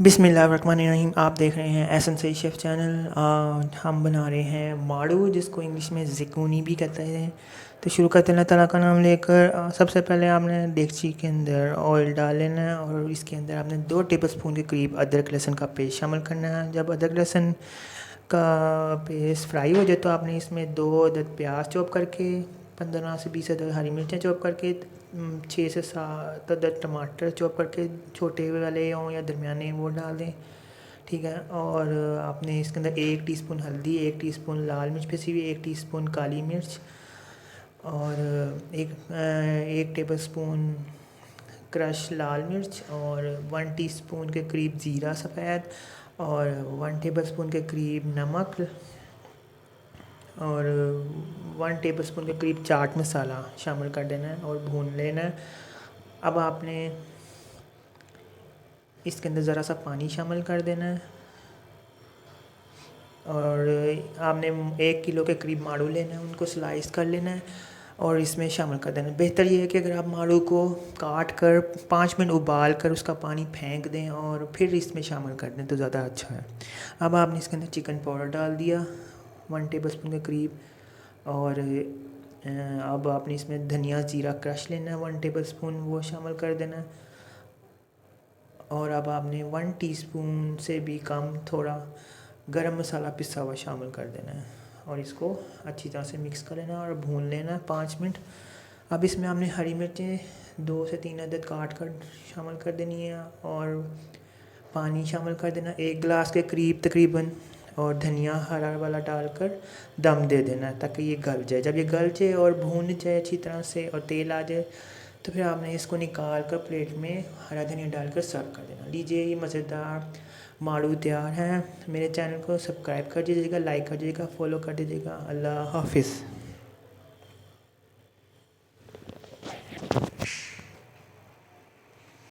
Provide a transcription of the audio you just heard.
बिस्मिल्लाहिर्रहमानिर्रहीम। आप देख रहे हैं एसेंशियल शेफ़ चैनल। हम बना रहे हैं माड़ू, जिसको इंग्लिश में ज़िकूनी भी कहते हैं। तो शुरू करते हैं अल्लाह ताला का नाम लेकर। सबसे पहले आपने देगची के अंदर ऑयल डाल लेना है और इसके अंदर आपने 2 टेबलस्पून के करीब अदरक लहसुन का पेस्ट शामिल करना है। जब अदरक लहसुन का पेस्ट फ्राई हो जाए तो आपने इसमें 2 अदद प्याज चॉप करके, 15 से 20 अदद हरी मिर्चें चॉप करके, 6 से 7 अदद टमाटर चॉप करके छोटे वाले हों या दरमियाने वो डाल दें। ठीक है। और आपने इसके अंदर 1 टीस्पून हल्दी, 1 टीस्पून लाल मिर्च पिसी हुई, 1 टीस्पून काली मिर्च और एक टेबलस्पून क्रश लाल मिर्च और 1 टीस्पून के करीब ज़ीरा सफ़ेद और 1 टेबलस्पून के करीब नमक और 1 टेबलस्पून के करीब चाट मसाला शामिल कर देना है और भून लेना है। अब आपने इसके अंदर ज़रा सा पानी शामिल कर देना है और आपने 1 किलो के करीब माड़ू लेना है, उनको स्लाइस कर लेना है और इसमें शामिल कर देना है। बेहतर ये है कि अगर आप माड़ू को काट कर 5 मिनट उबाल कर उसका पानी फेंक दें और फिर इसमें शामिल कर दें तो ज़्यादा अच्छा है। अब आपने इसके अंदर चिकन पाउडर डाल दिया 1 टेबलस्पून के करीब और अब आपने इसमें धनिया ज़ीरा क्रश लेना है 1 टेबलस्पून, वो शामिल कर देना है। और अब आपने 1 टीस्पून से भी कम थोड़ा गरम मसाला पिसा हुआ शामिल कर देना है और इसको अच्छी तरह से मिक्स कर लेना और भून लेना है 5 मिनट। अब इसमें आपने हरी मिर्चें 2 से 3 अदद काट कर शामिल कर देनी है और पानी शामिल कर देना 1 गिलास के करीब तकरीबन और धनिया हरा वाला डालकर दम दे देना है ताकि ये गल जाए। जब ये गल जाए और भून जाए अच्छी तरह से और तेल आ जाए तो फिर आपने इसको निकाल कर प्लेट में हरा धनिया डालकर सर्व कर देना। लीजिए, ये मज़ेदार माड़ू तैयार है। मेरे चैनल को सब्सक्राइब कर दीजिएगा, लाइक कर दीजिएगा, फॉलो कर दीजिएगा। अल्लाह हाफिज़।